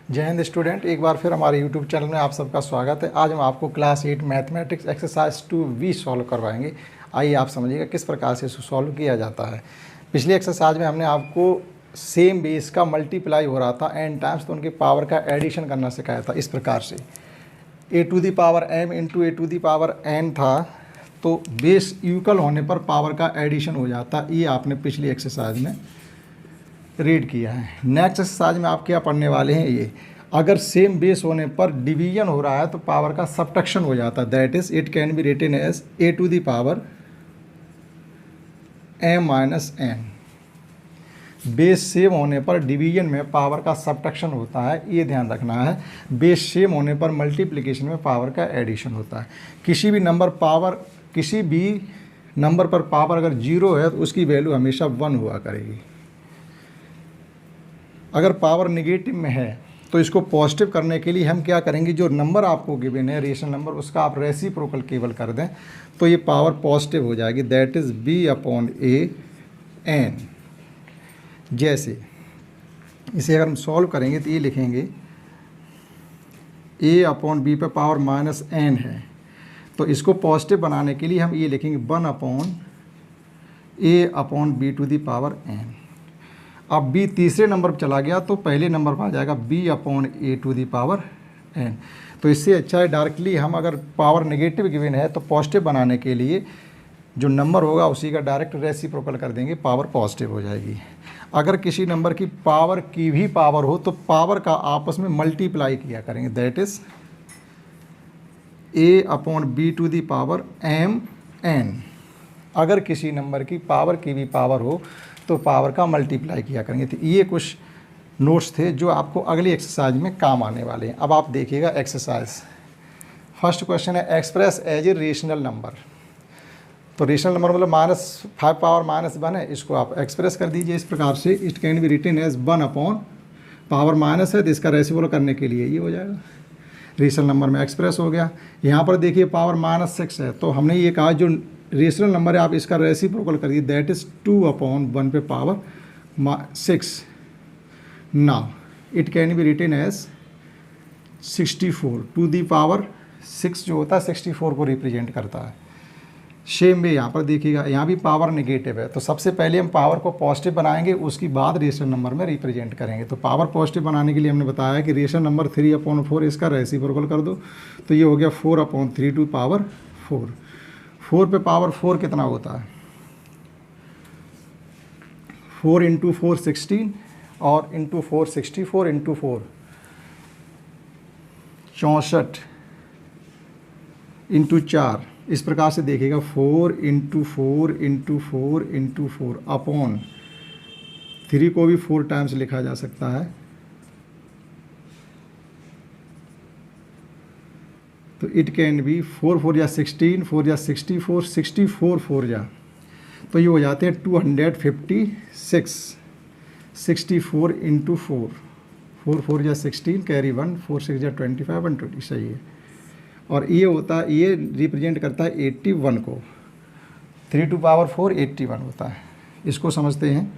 जय हिंद स्टूडेंट, एक बार फिर हमारे YouTube चैनल में आप सबका स्वागत है। आज हम आपको class 8 mathematics exercise 2V solve करवाएंगे। आइए आप समझिएगा किस प्रकार से इसको सॉल्व किया जाता है। पिछली एक्सरसाइज में हमने आपको सेम बेस का मल्टीप्लाई हो रहा था n टाइम्स, तो उनके पावर का एडिशन करना सिखाया था। इस प्रकार से a to the power m into a to the power n था, तो बेस इक्वल होने पर पावर का एडिशन हो जाता। ये आपने पिछली एक्सरसाइज में रीड किया है। नेक्स्ट एक्सरसाइज में आप क्या पढ़ने वाले हैं, ये अगर सेम बेस होने पर डिवीजन हो रहा है तो पावर का सब्ट्रैक्शन हो जाता है। That is it can be written as a to the power m minus n। Base same होने पर डिवीजन में पावर का सब्ट्रैक्शन होता है, ये ध्यान रखना है। बेस सेम होने पर मल्टीप्लिकेशन में पावर का एडिशन होता है। किसी भी नंबर पर पावर अगर 0 है तो उसकी वैल्यू हमेशा 1 हुआ करेगी। अगर पावर नेगेटिव में है तो इसको पॉजिटिव करने के लिए हम क्या करेंगे, जो नंबर आपको गिवन है रेशनल नंबर, उसका आप रेसिप्रोकल केवल कर दें तो ये पावर पॉजिटिव हो जाएगी। That is b/a n। जैसे इसे अगर हम सॉल्व करेंगे तो ये लिखेंगे a/b पे पावर माइनस n है, तो इसको पॉजिटिव बनाने के लिए हम ये लिखेंगे 1/a/b to the power n। अब b तीसरे नंबर पर चला गया तो पहले नंबर पर आ जाएगा b/a to the power n। तो इससे अच्छा है डायरेक्टली हम अगर पावर नेगेटिव गिवन है तो पॉजिटिव बनाने के लिए जो नंबर होगा उसी का डायरेक्ट रेसिप्रोकल कर देंगे, पावर पॉजिटिव हो जाएगी। अगर किसी नंबर की भी पावर हो तो पावर का आपस में मल्टीप्लाई किया करेंगे। That is a/b to the power mn। अगर किसी नंबर की भी पावर हो तो पावर का मल्टीप्लाई किया करेंगे। तो ये कुछ नोट्स थे जो आपको अगली एक्सरसाइज में काम आने वाले हैं। अब आप देखिएगा एक्सरसाइज। फर्स्ट क्वेश्चन है express as a rational number. तो रेशनल नंबर मतलब -5 पावर -1 है, इसको आप एक्सप्रेस कर दीजिए इस प्रकार से। It can be written as 1 power minus है तो इसका रेसिप्रोकल करने के लिए ये हो जाएगा। रेशनल नंबर में एक्सप्रेस हो गया। यहाँ पर देखिए पावर -6 है, तो हमने ये कहा जो रेशनल नंबर है आप इसका रेसिप्रोकल करिए। दैट इज़ 2/1 पे power 6। Now it can be written as 64 to the power 6 जो होता है 64 को रिप्रेजेंट करता है। सेम वे यहाँ पर देखिएगा, यहाँ भी पावर नेगेटिव है, तो सबसे पहले हम पावर को पॉजिटिव बनाएंगे, उसके बाद रेशनल नंबर में रिप्रेजेंट करेंगे। तो पावर पॉजिटिव बनाने के लिए हमने बताया कि रेशनल नंबर 3/4 इसका रेसिप्रोकल कर दो, तो ये हो गया 4/3 टू पावर 4। 4 पे पावर 4 कितना होता है, 4 इंटू 4 16 और इंटू 4 64 इंटू 4 64 इंटू 4। इस प्रकार से देखिएगा 4 इंटू 4 इंटू 4 इंटू 4 अपॉन 3 को भी 4 टाइम्स लिखा जा सकता है। तो इट कैन बी 4 4 या 16, 4 या 64, 64 4 जा, तो ये हो जाते हैं 256। 64 इंटू 4, 4 4 या 16 कैरी 1, 4 6 या 25 120, सही है। और ये होता है, ये रिप्रेजेंट करता है 81 को। 3 टू पावर 4 81 होता है। इसको समझते हैं।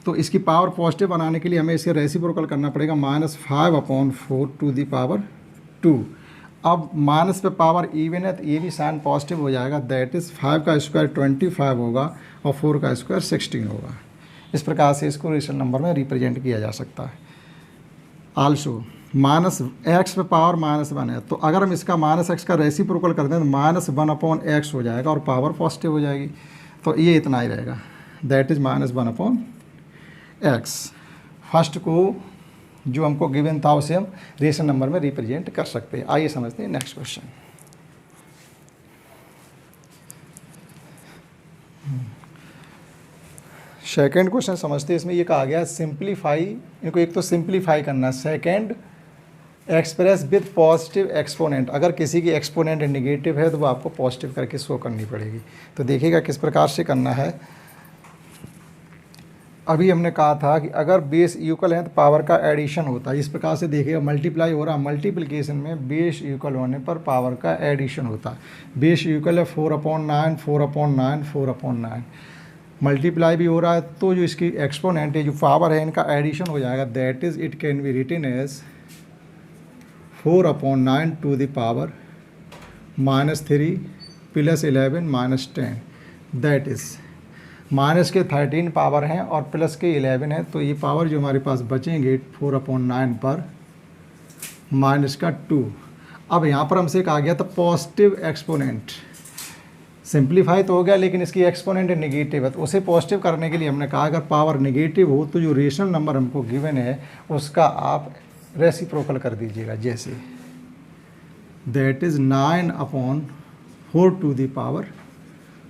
तो इसकी पावर पॉजिटिव बनाने के लिए हमें इसे रेसिप्रोकल करना पड़ेगा। -5/4 टू दी पावर 2। अब माइनस पे पावर इवन है तो ये भी साइन पॉजिटिव हो जाएगा। दैट इज़ 5 का स्क्वायर 25 होगा और 4 का स्क्वायर 16 होगा। इस प्रकार से इसको रेशनल नंबर में रिप्रेजेंट किया जा सकता है। आल्सो -x पे पावर -1 है, तो अगर हम इसका -x का रेसिप्रोकल कर दें तो -1/x हो जाएगा और पावर पॉजिटिव हो जाएगी। तो ये इतना ही रहेगा। That is -1/x। फर्स्ट को जो हमको गिवन था उसे हम रेशनल नंबर में रिप्रेजेंट कर सकते हैं। आइए समझते हैं नेक्स्ट क्वेश्चन। सेकेंड क्वेश्चन समझते हैं। इसमें ये कहा गया है सिंप्लीफाई, इनको एक तो सिंप्लीफाई करना है। Second express with positive exponent. अगर किसी की एक्सपोनेंट नेगेटिव है तो वो आपको पॉजिटिव करके शो करनी पड़ेगी। तो देखिएगा किस प्रकार से करना है। अभी हमने कहा था कि अगर बेस इक्वल है तो पावर का एडिशन होता है। इस प्रकार से देखिएगा मल्टीप्लाई हो रहा, मल्टीप्लिकेशन में बेस इक्वल होने पर पावर का एडिशन होता है। बेस इक्वल है 4/9 4/9 4/9। मल्टीप्लाई भी हो रहा है, तो जो इसकी एक्सपोनेंट है, जो पावर है, इनका एडिशन हो जाएगा। That is it can be written as 4/9 to the power -3 plus 11 minus 10। That is minus के 13 पावर हैं और प्लस के 11 है, तो ये पावर जो हमारे पास बचेंगे 4/9 पर माइनस का 2। अब यहाँ पर हमसे कहा गया था पॉजिटिव एक्सपोनेंट, सिंप्लीफाई तो हो गया लेकिन इसकी एक्सपोनेंट नेगेटिव है, तो उसे पॉजिटिव करने के लिए हमने कहा अगर पावर नेगेटिव हो तो जो रेशनल नंबर हमको गिवन है उसका आप रेसिप्रोकल कर दीजिएगा। जैसे that is 9/4 to the power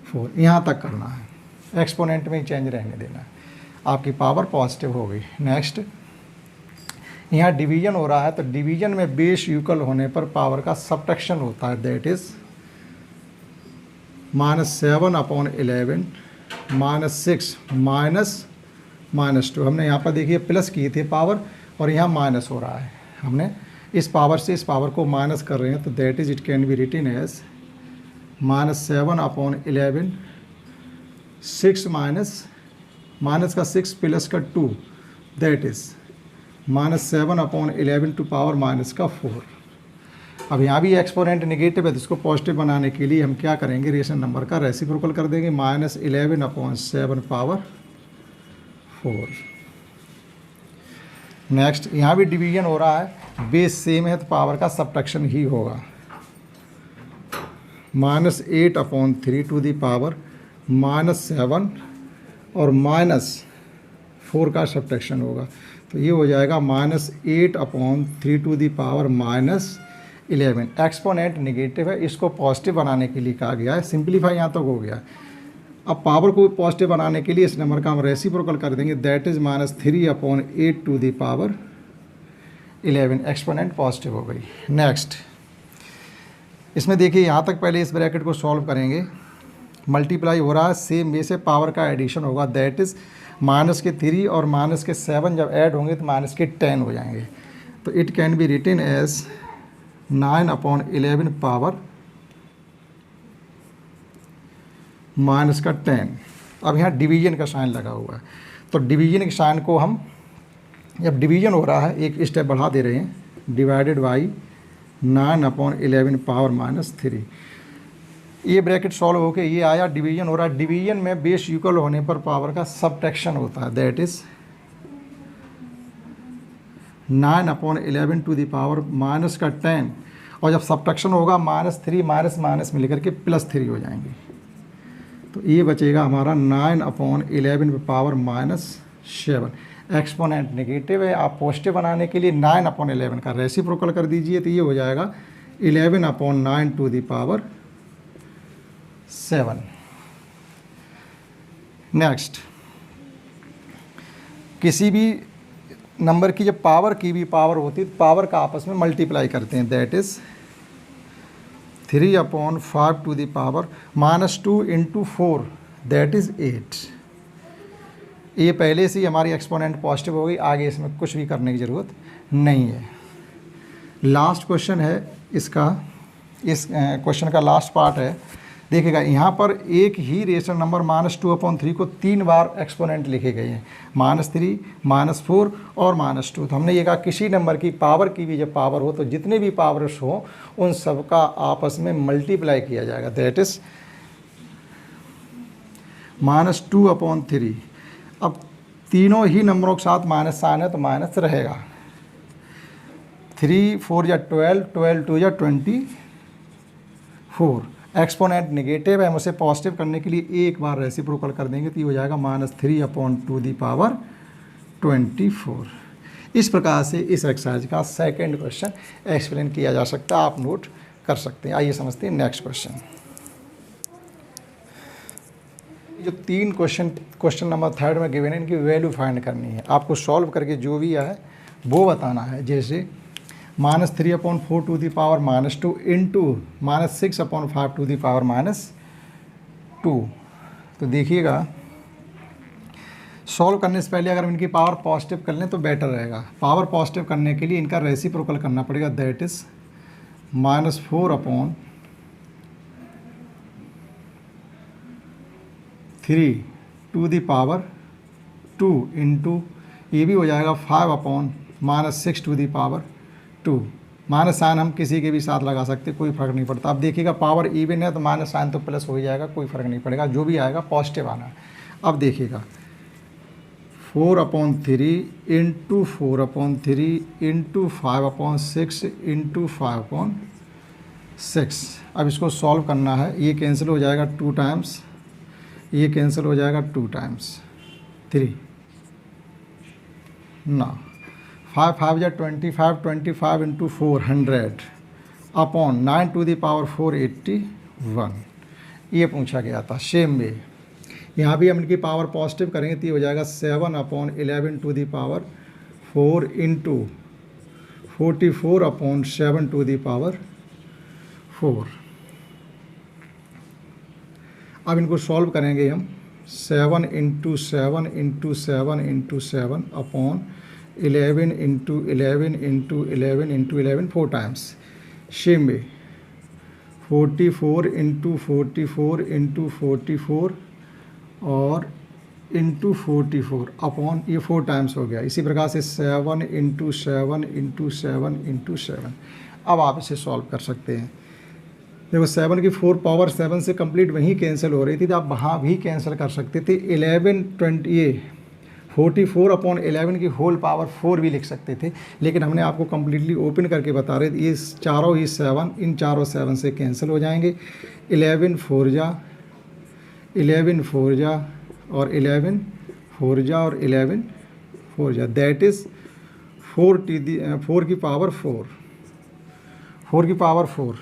4, यहाँ तक करना है, एक्सपोनेंट में ही चेंज रहने देना है, आपकी पावर पॉजिटिव हो गई। नेक्स्ट, यहाँ डिवीजन हो रहा है, तो डिवीजन में बेस इक्वल होने पर पावर का सब्ट्रैक्शन होता है। That is -7/11 -6 -2। हमने यहाँ पर देखिए प्लस किए थे पावर और यहाँ माइनस हो रहा है, हमने इस पावर से इस पावर को माइनस कर रहे हैं, तो that is it can be written as -7/11 6 minus का 6 प्लस का 2, that is -7/11 to power minus का 4। अब यहाँ भी एक्सपोनेंट नेगेटिव है, तो इसको पॉजिटिव बनाने के लिए हम क्या करेंगे, रेशनल नंबर का रेसिप्रोकल कर देंगे, -11/7 पावर 4। नेक्स्ट, यहाँ भी डिवीजन हो रहा है, बेस सेम है तो पावर का सब्ट्रैक्शन ही होगा, -8/3 टू दी पावर -7 और -4 का सब्ट्रैक्शन होगा, तो ये हो जाएगा -8/3 to the power -11। Exponent negative है, इसको पॉजिटिव बनाने के लिए कहा गया है। सिंप्लीफाई यहाँ तक हो गया। अब पावर को पॉजिटिव बनाने के लिए इस नंबर का हम रेसिप्रोकल कर देंगे, that is -3/8 to the power 11। Exponent positive हो गई। नेक्स्ट, इसमें देखिए यहाँ तक पहले इस ब्रैकेट को सॉल्व करेंगे, मल्टीप्लाई हो रहा है, सेम वे से पावर का एडिशन होगा, दैट इज़ -3 और -7 जब ऐड होंगे तो -10 हो जाएंगे, तो it can be written as 9/11 power -10। अब यहाँ डिवीजन का साइन लगा हुआ है, तो डिवीजन के साइन को हम, जब डिवीजन हो रहा है एक स्टेप बढ़ा दे रहे हैं, डिवाइडेड बाई 9/11 पावर -3। ये ब्रैकेट सॉल्व होके ये आया, डिवीजन हो रहा है। डिवीजन में बेस इक्वल होने पर पावर का सब्ट्रैक्शन होता है, that is 9/11 to the power -10, और जब सब्ट्रैक्शन होगा -3 माइनस में लेकर के +3 हो जाएंगे, तो ये बचेगा हमारा 9/11 पावर -7। एक्सपोनेंट नेगेटिव है, आप पॉजिटिव बनाने के लिए 9/11 का रेसिप्रोकल कर दीजिए, तो ये हो जाएगा 11/9 टू दी पावर 7। नेक्स्ट, किसी भी नंबर की जब पावर की भी पावर होती है तो पावर का आपस में मल्टीप्लाई करते हैं, that is 3/5 to the power -2 into 4, that is 8। ये पहले से ही हमारी एक्सपोनेंट पॉजिटिव हो गई, आगे इसमें कुछ भी करने की ज़रूरत नहीं है। लास्ट क्वेश्चन है इसका, इस क्वेश्चन का लास्ट पार्ट है। देखिएगा यहाँ पर एक ही रेशनल नंबर -2/3 को 3 बार एक्सपोनेंट लिखे गए हैं, -3 -4 और -2। तो हमने ये कहा किसी नंबर की पावर की भी जब पावर हो तो जितने भी पावर्स हो उन सब का आपस में मल्टीप्लाई किया जाएगा, दैट इज़ -2/3। अब तीनों ही नंबरों के साथ माइनस साइन है तो माइनस रहेगा। 3 4 या 12, 12 2 या 24। एक्सपोनेंट नेगेटिव है, हम उसे पॉजिटिव करने के लिए एक बार रेसिप्रोकल कर देंगे तो ये हो जाएगा -3/2 दी पावर 24। इस प्रकार से इस एक्सरसाइज का सेकंड क्वेश्चन एक्सप्लेन किया जा सकता है, आप नोट कर सकते हैं। आइए समझते हैं नेक्स्ट क्वेश्चन। जो 3 क्वेश्चन नंबर 3 में गिवन है, इनकी वैल्यू फाइंड करनी है, आपको सॉल्व करके जो भी है वो बताना है। जैसे -3/4 to the power -2 into -6/5 to the power -2। तो देखिएगा सॉल्व करने से पहले अगर हम इनकी पावर पॉजिटिव कर लें तो बेटर रहेगा। पावर पॉजिटिव करने के लिए इनका रेसिप्रोकल करना पड़ेगा, that is -4/3 to the power 2 into ये भी हो जाएगा 5 upon -6 to the power 2। Minus sign हम किसी के भी साथ लगा सकते, कोई फ़र्क नहीं पड़ता। अब देखिएगा पावर इवन है तो माइनस साइन तो प्लस हो ही जाएगा, कोई फ़र्क नहीं पड़ेगा, जो भी आएगा पॉजिटिव आना है। अब देखिएगा 4/3 इंटू 4/3 इंटू 5/6 इंटू 5/6। अब इसको सॉल्व करना है, ये कैंसिल हो जाएगा 2 टाइम्स, ये कैंसिल हो जाएगा 2 टाइम्स 3 ना 5 5 या 25, 25 into 400 upon 9 to the power 4 81, ये पूछा गया था। सेम वे यहाँ भी हम इनकी पावर पॉजिटिव करेंगे तो ये हो जाएगा 7/11 to the power 4 into 44/7 to the power 4। अब इनको सॉल्व करेंगे हम 7 into 7 into 7 into 7 upon 11 into 11 into 11 into 11 4 times. Same way 44 into 44 into 44 और इंटू 44 अपॉन ये 4 टाइम्स हो गया। इसी प्रकार से 7 इंटू 7 इंटू 7 इंटू 7। अब आप इसे सॉल्व कर सकते हैं। देखो 7 की 4 पावर 7 से कंप्लीट वहीं कैंसिल हो रही थी तो आप वहाँ भी कैंसिल कर सकते थे। 11 20 ये 44/11 की होल पावर 4 भी लिख सकते थे, लेकिन हमने आपको कम्प्लीटली ओपन करके बता रहे थे ये चारों ही 7 इन चारों 7 से कैंसिल हो जाएंगे। 11 4 जा 11 4 जा और 11 4 जा और 11 4 जा, दैट इज़ 4 की पावर 4 की पावर 4।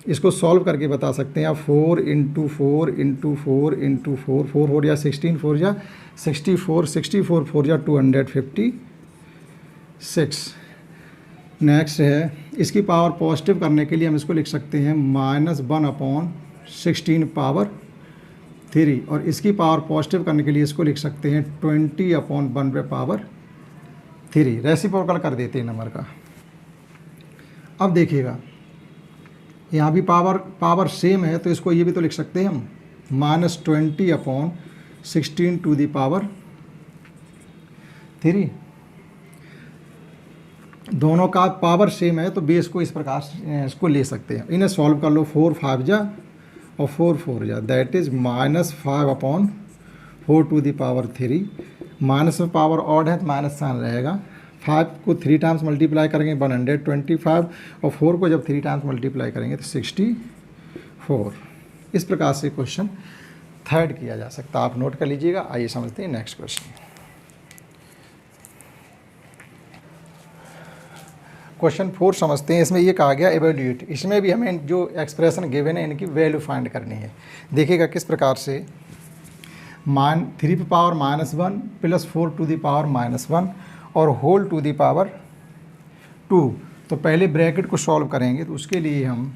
इसको सॉल्व करके बता सकते हैं आप। 4 इंटू 4 इंटू 4 इंटू 4 4 हो गया 16 4 जा 64 64 4 जा 256। नेक्स्ट है इसकी पावर पॉजिटिव करने के लिए हम इसको लिख सकते हैं -1/16 पावर 3 और इसकी पावर पॉजिटिव करने के लिए इसको लिख सकते हैं 20/1 पे पावर 3। रेसिप्रोकल कर देते हैं नंबर का। अब देखिएगा यहाँ भी पावर सेम है तो इसको ये भी तो लिख सकते हैं हम -20/16 टू द पावर 3। दोनों का पावर सेम है तो बेस को इस प्रकार इसको ले सकते हैं। इन्हें सॉल्व कर लो। 4 5 जा और 4 4 जा, that is -5/4 to the power 3। Minus में पावर ऑड है तो माइनस साइन रहेगा। 5 को 3 टाइम्स मल्टीप्लाई करेंगे 125 और 4 को जब 3 टाइम्स मल्टीप्लाई करेंगे तो 64। इस प्रकार से क्वेश्चन थर्ड किया जा सकता है, आप नोट कर लीजिएगा। आइए समझते हैं नेक्स्ट क्वेश्चन। क्वेश्चन 4 समझते हैं। इसमें ये कहा गया एवेल्यूएट, इसमें भी हमें जो एक्सप्रेशन गिवन है इनकी वैल्यू फाइंड करनी है। देखिएगा किस प्रकार से 3 power -1 plus 4 to the power -1 और होल टू द पावर 2। तो पहले ब्रैकेट को सॉल्व करेंगे तो उसके लिए हम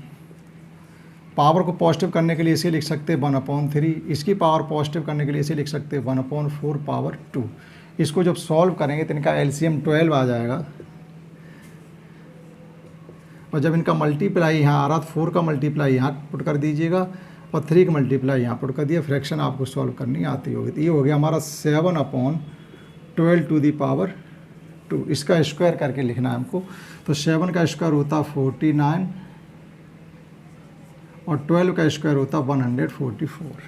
पावर को पॉजिटिव करने के लिए इसे लिख सकते हैं 1/3। इसकी पावर पॉजिटिव करने के लिए इसे लिख सकते हैं 1/4 पावर 2। इसको जब सॉल्व करेंगे तो इनका एलसीएम 12 आ जाएगा और जब इनका मल्टीप्लाई यहाँ आ रहा तो 4 का मल्टीप्लाई यहाँ पुट कर दीजिएगा और 3 का मल्टीप्लाई यहाँ पुट कर दिया। फ्रैक्शन आपको सॉल्व करनी आती होगी। तो ये हो गया हमारा 7/12 टू द पावर 2। इसका स्क्वायर करके लिखना है हमको। तो 7 का स्क्वायर होता 49 और 12 का स्क्वायर होता 144।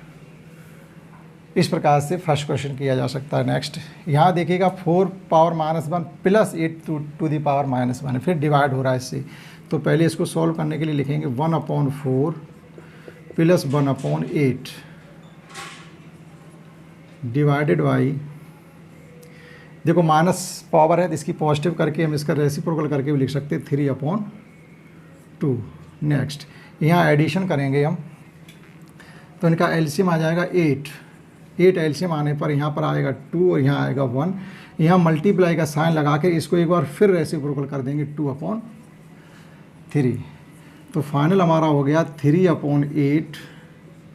इस प्रकार से फर्स्ट क्वेश्चन किया जा सकता है। नेक्स्ट यहाँ देखिएगा 4 power -1 plus 8 to the power -1 फिर डिवाइड हो रहा है इससे। तो पहले इसको सॉल्व करने के लिए लिखेंगे 1/4 प्लस 1/8 डिवाइडेड बाई, देखो माइनस पावर है तो इसकी पॉजिटिव करके हम इसका रेसिप्रोकल करके भी लिख सकते हैं 3/2। नेक्स्ट यहाँ एडिशन करेंगे हम तो इनका एलसीएम आ जाएगा 8 एलसीएम आने पर यहाँ पर आएगा 2 और यहाँ आएगा 1। यहाँ मल्टीप्लाई का साइन लगा के इसको एक बार फिर रेसिप्रोकल कर देंगे 2/3। तो फाइनल हमारा हो गया 3/8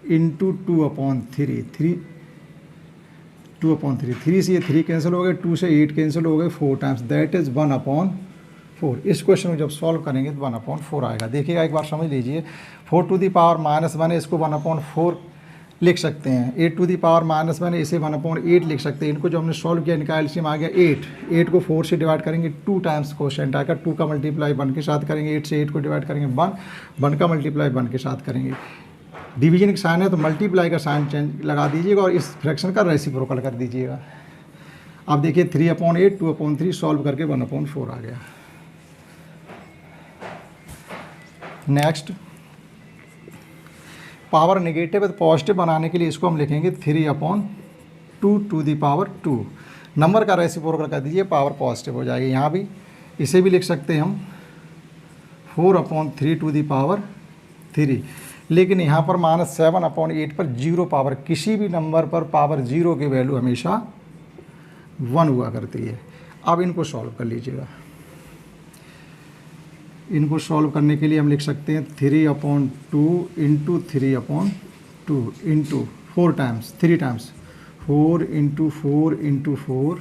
इंटू 2/3। 2/3 3 से ये 3 कैंसिल हो गए, 2 से 8 कैंसिल हो गए 4 टाइम्स, दैट इज़ 1/4। इस क्वेश्चन में जब सॉल्व करेंगे तो 1/4 आएगा। देखिएगा एक बार समझ लीजिए 4 टू द पावर -1 है, इसको 1/4 लिख सकते हैं। 8 टू दी पावर -1 इसे 1/8 लिख सकते हैं। इनको जो हमने सॉल्व किया इनका एलसीएम आ गया 8 को 4 से डिवाइड करेंगे 2 टाइम्स कोशेंट आकर 2 का मल्टीप्लाई 1 के साथ करेंगे। 8 से 8 को डिवाइड करेंगे 1 का मल्टीप्लाई 1 के साथ करेंगे। डिवीजन का साइन है तो मल्टीप्लाई का साइन चेंज लगा दीजिएगा और इस फ्रैक्शन का रेसिप्रोकल कर दीजिएगा। अब देखिए 3/8 2/3 सॉल्व करके 1/4 आ गया। नेक्स्ट, पावर नेगेटिव है तो पॉजिटिव बनाने के लिए इसको हम लिखेंगे 3/2 टू दी पावर 2। नंबर का रेसिप्रोकल कर दीजिए, पावर पॉजिटिव हो जाएगी। यहाँ भी इसे भी लिख सकते हैं हम 4/3 टू दी पावर 3। लेकिन यहाँ पर -7/8 पर 0 पावर, किसी भी नंबर पर पावर 0 की वैल्यू हमेशा 1 हुआ करती है। अब इनको सॉल्व कर लीजिएगा। इनको सॉल्व करने के लिए हम लिख सकते हैं 3/2 into 3/2 into 4 times 3 times 4 into 4 into 4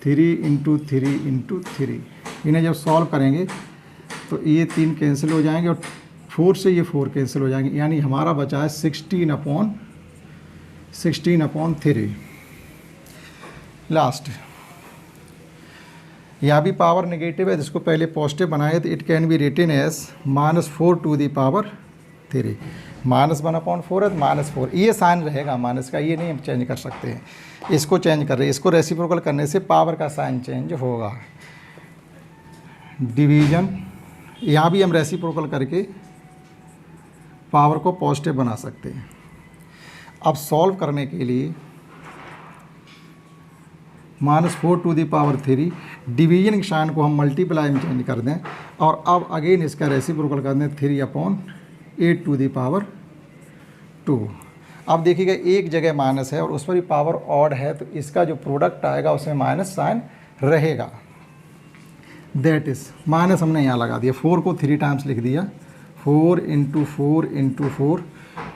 3 into 3 into 3। इन्हें जब सॉल्व करेंगे तो ये 3 कैंसिल हो जाएंगे और 4 से ये 4 कैंसिल हो जाएंगे, यानी हमारा बचा है 16/3। लास्ट, यहाँ भी पावर नेगेटिव है जिसको पहले पॉजिटिव बनाए तो it can be written as -4 to the power 3। -1/4 है तो -4, ये साइन रहेगा माइनस का, ये नहीं हम चेंज कर सकते हैं। इसको चेंज कर रहे हैं, इसको रेसिप्रोकल करने से पावर का साइन चेंज होगा। डिवीजन, यहाँ भी हम रेसिप्रोकल करके पावर को पॉजिटिव बना सकते हैं। अब सॉल्व करने के लिए -4 टू दी पावर 3, डिवीजन के साइन को हम मल्टीप्लाई में चेंज कर दें और अब अगेन इसका रेसिप्रोकल कर दें 3/8 टू दी पावर 2। अब देखिएगा एक जगह माइनस है और उस पर भी पावर ऑड है तो इसका जो प्रोडक्ट आएगा उसमें माइनस साइन रहेगा। दैट इज़ माइनस हमने यहाँ लगा दिया, 4 को 3 टाइम्स लिख दिया, 4 इंटू 4 इंटू 4,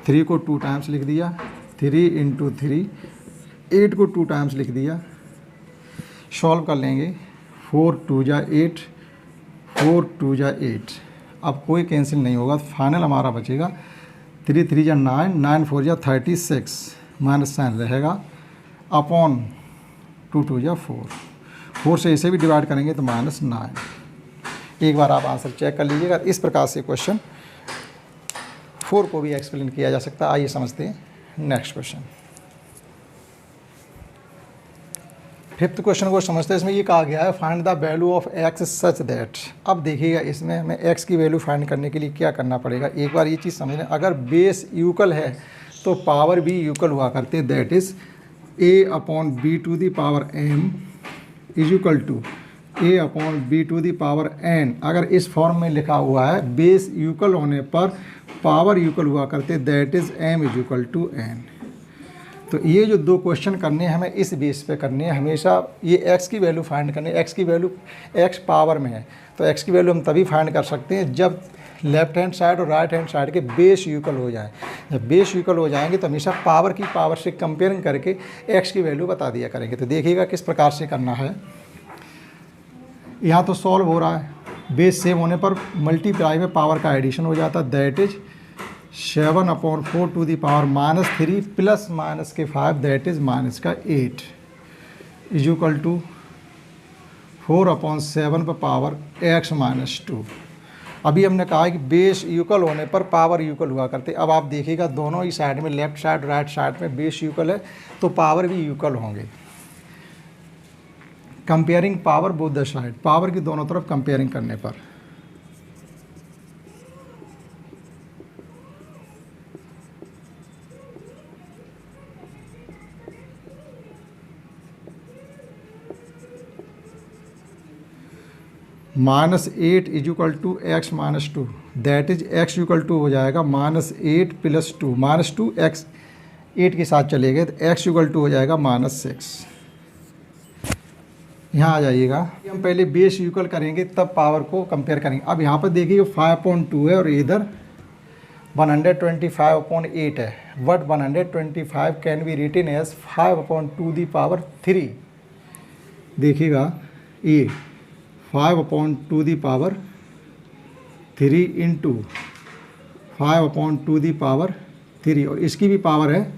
3 को 2 टाइम्स लिख दिया, 3 इंटू 3, 8 को 2 टाइम्स लिख दिया। सॉल्व कर लेंगे, 4 2 जा 8, 4 2 जा 8। अब कोई कैंसिल नहीं होगा, फाइनल हमारा बचेगा 3 3 जा 9, 9 4 जा 36, माइनस साइन रहेगा अपॉन 2 2 जा 4 से इसे भी डिवाइड करेंगे तो -9। एक बार आप आंसर चेक कर लीजिएगा। इस प्रकार से क्वेश्चन 4 को भी एक्सप्लेन किया जा सकता है। आइए समझते हैं नेक्स्ट क्वेश्चन। 5th क्वेश्चन को समझते हैं। इसमें ये कहा गया है find the value of x such that. अब देखिएगा इसमें हमें x की वैल्यू फाइंड करने के लिए क्या करना पड़ेगा। एक बार ये चीज़ समझ लें, अगर बेस यूकल है तो पावर भी यूकल हुआ करते हैं। That is a/b to the power m is equal to a/b to the power n। अगर इस फॉर्म में लिखा हुआ है बेस यूकल होने पर पावर यूकल हुआ करते, that is m is equal to n। तो ये जो 2 क्वेश्चन करने हैं हमें इस बेस पे करने हैं। हमेशा ये x की वैल्यू फाइंड करनी है। x की वैल्यू x पावर में है तो x की वैल्यू हम तभी फाइंड कर सकते हैं जब लेफ्ट हैंड साइड और राइट हैंड साइड के बेस यूकल हो जाए। जब बेस यूकल हो जाएंगे तो हमेशा पावर की पावर से कंपेयरिंग करके x की वैल्यू बता दिया करेंगे। तो देखिएगा किस प्रकार से करना है। यहाँ तो सॉल्व हो रहा है, बेस सेम होने पर मल्टीप्लाई में पावर का एडिशन हो जाता है। That is 7/4 to the power -3 plus minus के 5, दैट इज़ माइनस का 8 इज इक्वल टू 4/7 पर पावर x-2। अभी हमने कहा है कि बेस यूकल होने पर पावर यूकल हुआ करते। अब आप देखिएगा दोनों ही साइड में, लेफ्ट साइड राइट साइड में बेस यूकल है तो पावर भी यूकल होंगे। Comparing power both the side, power की दोनों तरफ कंपेयरिंग करने पर -8 is equal to x-2, that is x equal to हो जाएगा -8 + 2, -2 x 8 के साथ चले गए तो x इक्वल टू हो जाएगा -6। यहाँ आ जाइएगा, हम पहले बेस इक्वल करेंगे तब पावर को कंपेयर करेंगे। अब यहाँ पर देखिए 5/2 है और इधर 125/8 है। What 125 can be written as 5/2 the power 3। देखिएगा ये 5/2 the power 3 into 5/2 the power 3 और इसकी भी पावर है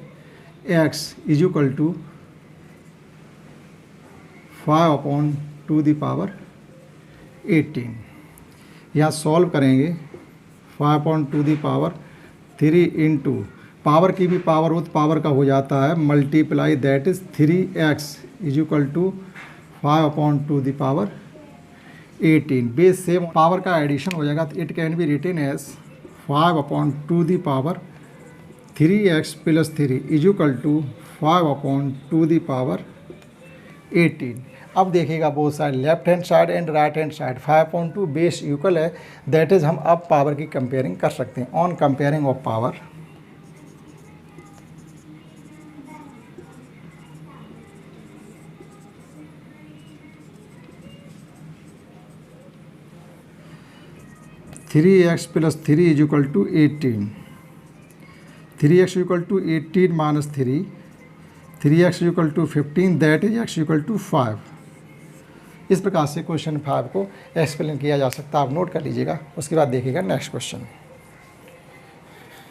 x इज इक्वल टू 5/2 यहाँ सॉल्व करेंगे 5/2 इंटू पावर की भी पावर हो तो पावर का हो जाता है multiply that is 3x is equal to 5/2 base same power का एडिशन हो जाएगा तो it can be written as 5/3x plus 3 is equal to 5/2 अब देखिएगा both side left hand side and right hand side 5/2 base equal है, that is हम अब power की कंपेयरिंग कर सकते हैं। On comparing of power three x plus 3 is equal to 18, 3x equal to 18 minus 3x equal to 15 that is x equal to 5। इस प्रकार से क्वेश्चन 5 को एक्सप्लेन किया जा सकता है, आप नोट कर लीजिएगा। उसके बाद देखिएगा next question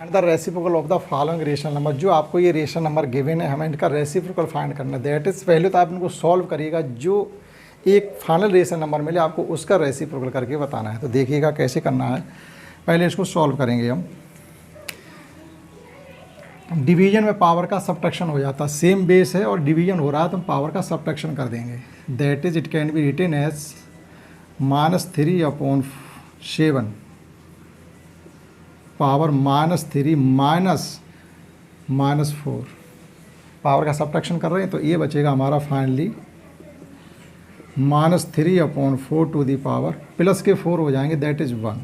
and the reciprocal of the following rational number. जो आपको ये रेशनल नंबर गिवन है, हमें इनका रेसिप्रोकल फाइंड करना है। दैट इज पहले तो आप इनको सॉल्व करिएगा, जो एक फाइनल रेशनल नंबर मिले आपको उसका रेसिप्रोकल करके बताना है। तो देखिएगा कैसे करना है। पहले इसको सॉल्व करेंगे हम। डिवीजन में पावर का सब्ट्रैक्शन हो जाता है, सेम बेस है और डिवीजन हो रहा है तो हम पावर का सब्ट्रैक्शन कर देंगे। That is it can be written as -3/7 power -3 -4 power का सब्ट्रैक्शन कर रहे हैं तो ये बचेगा हमारा finally -3/4 to the power plus के 4 हो जाएंगे दैट इज़ 1।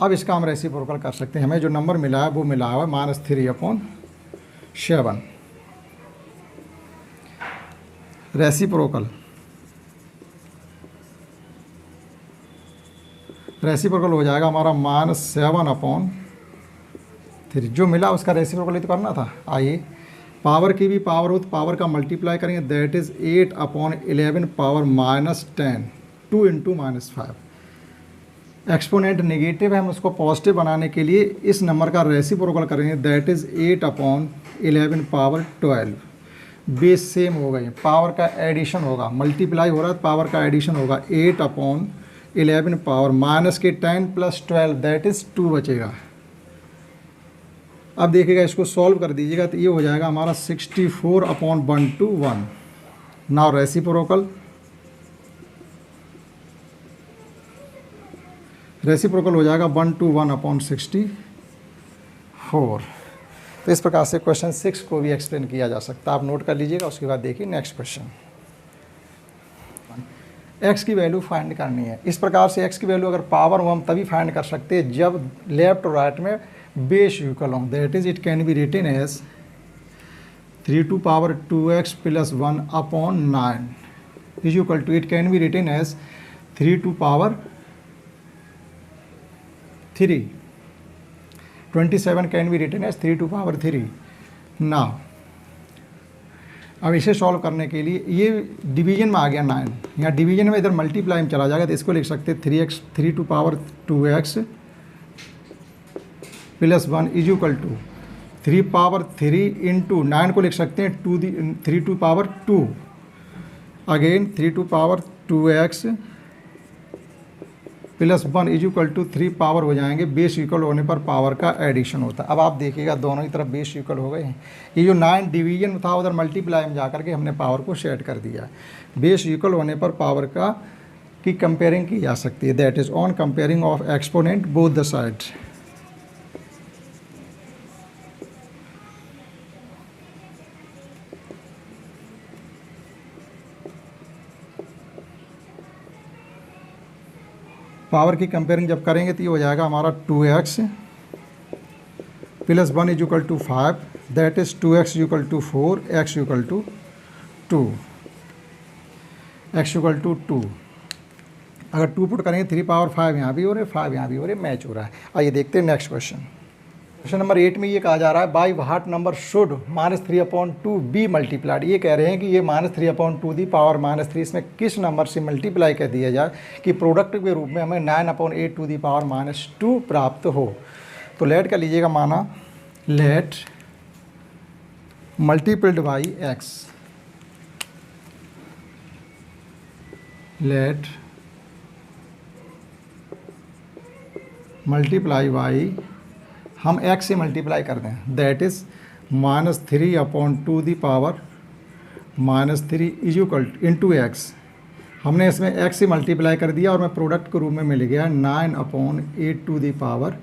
अब इसका हम रेसिप्रोकल कर सकते हैं। हमें जो नंबर मिला है वो मिला हुआ है -3/7। रेसिप्रोकल हो जाएगा हमारा -7/3। जो मिला उसका रेसिप्रोकल ही तो करना था। आइए पावर की भी पावर हो तो पावर का मल्टीप्लाई करेंगे that is 8/11 power -10 2 into -5। Exponent negative है, हम उसको पॉजिटिव बनाने के लिए इस नंबर का रेसिप्रोकल करेंगे that is 8/11 power 12। Base same हो गए, पावर का एडिशन होगा, मल्टीप्लाई हो रहा है तो पावर का एडिशन होगा 8/11 पावर माइनस के 10 प्लस 12 दैट इज़ 2 बचेगा। अब देखिएगा इसको सॉल्व कर दीजिएगा तो ये हो जाएगा हमारा 64/1 नाउ रेसिप्रोकल हो जाएगा 1/1/64। तो इस प्रकार से क्वेश्चन 6 को भी एक्सप्लेन किया जा सकता है, आप नोट कर लीजिएगा। उसके बाद देखिए नेक्स्ट क्वेश्चन। x की वैल्यू फाइंड करनी है। इस प्रकार से x की वैल्यू अगर पावर हो हम तभी फाइंड कर सकते हैं जब लेफ्ट और राइट में बेस इक्वल हो। That is it can be written as 3/2x plus 1/9 is equal to it can be written as 3/3। 27 can be written as 3/3। Now अब इसे सॉल्व करने के लिए ये डिवीजन में आ गया 9, यहाँ डिवीजन में इधर मल्टीप्लाई में चला जाएगा तो इसको लिख सकते हैं 3/2x plus 1 is equal to 3/3 into 9 को लिख सकते हैं 3/2 again 3/2x plus 1 is equal to 3 power हो जाएंगे। बेस इक्वल होने पर पावर का एडिशन होता है। अब आप देखिएगा दोनों ही तरफ बेस इक्वल हो गए हैं। ये जो 9 डिवीजन था उधर मल्टीप्लाई में जाकर के हमने पावर को सेट कर दिया। बेस इक्वल होने पर पावर की कंपेयरिंग की जा सकती है। That is on comparing of exponent both the sides. Power की कंपेयरिंग जब करेंगे तो ये हो जाएगा हमारा 2x plus 1 is equal to 5 that is 2x equal to 4 x equal to 2 x equal to 2। अगर 2 पुट करेंगे 3/5 यहाँ भी हो रहे 5 यहाँ भी हो रहे, मैच हो रहा है। आइए देखते हैं नेक्स्ट क्वेश्चन। क्वेश्चन नंबर 8 में ये कहा जा रहा है by what number should -3/2 be multiplied. ये कह रहे हैं कि ये -3/2 दी पावर -3 इसमें किस नंबर से मल्टीप्लाई कर दिया जाए कि प्रोडक्ट के रूप में हमें 9/8 टू दी पावर -2 प्राप्त हो। तो लेट का लीजिएगा माना, let multiplied by x, let multiply by, हम x से मल्टीप्लाई कर दें, that is -3/2 -3 is equal into x. हमने इसमें x से मल्टीप्लाई कर दिया और मैं प्रोडक्ट के रूप में मिल गया 9/8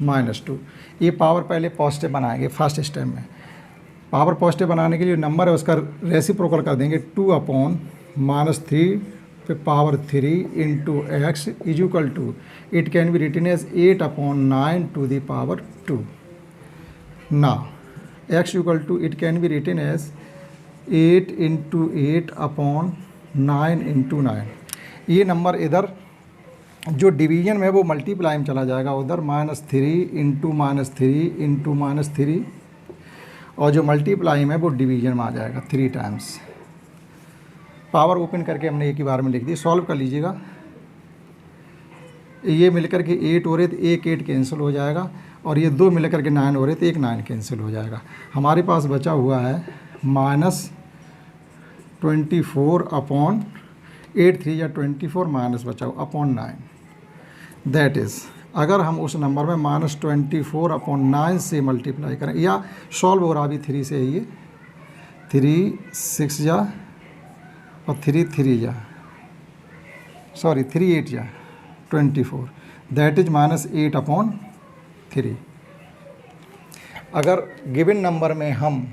-2। ये पावर पहले पॉजिटिव बनाएंगे फर्स्ट स्टेप में। पावर पॉजिटिव बनाने के लिए नंबर है उसका रेसिप्रोकल कर देंगे, 2/-3 पे power 3 into x is equal to, it can be written as 8/9 now x equal to, it can be written as 8 into 8/9 into 9। ये नंबर इधर जो डिवीजन में वो मल्टीप्लाई में चला जाएगा, उधर -3 इंटू -3 और जो मल्टीप्लाई में वो डिवीजन में आ जाएगा 3 टाइम्स। पावर ओपन करके हमने एक ही बार में लिख दी। सॉल्व कर लीजिएगा, ये मिलकर के 8 हो रहे थे, 1 कैंसिल हो जाएगा और ये 2 मिलकर के 9 हो रहे थे, 1 9 कैंसिल हो जाएगा। हमारे पास बचा हुआ है -24/8 3 या 24 माइनस बचा हुआ अपॉन 9। दैट इज़ अगर हम उस नंबर में -24/9 से मल्टीप्लाई करें, या सॉल्व हो रहा भी 3 से है, ये 3 6 जा और 3 3 जा, सॉरी 3 8 जा 24, दैट इज -8/3। अगर गिवन नंबर में हम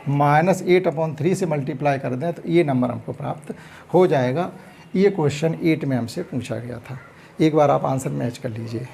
-8/3 से मल्टीप्लाई कर दें तो ये नंबर हमको प्राप्त हो जाएगा। ये क्वेश्चन 8 में हमसे पूछा गया था। एक बार आप आंसर मैच कर लीजिए।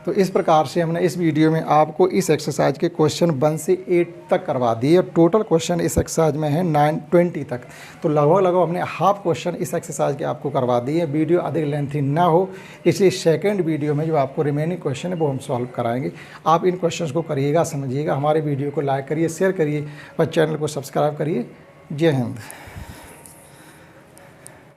तो इस प्रकार से हमने इस वीडियो में आपको इस एक्सरसाइज के क्वेश्चन 1 से 8 तक करवा दिए और टोटल क्वेश्चन इस एक्सरसाइज में है 920 तक। तो लगभग हमने हाफ क्वेश्चन इस एक्सरसाइज के आपको करवा दिए। वीडियो अधिक लेंथी ना हो इसलिए सेकंड वीडियो में जो आपको रिमेनिंग क्वेश्चन है वो हम सॉल्व कराएंगे। आप इन क्वेश्चंस को करिएगा, समझिएगा। हमारे वीडियो को लाइक करिए, शेयर करिए और चैनल को सब्सक्राइब करिए। जय हिंद।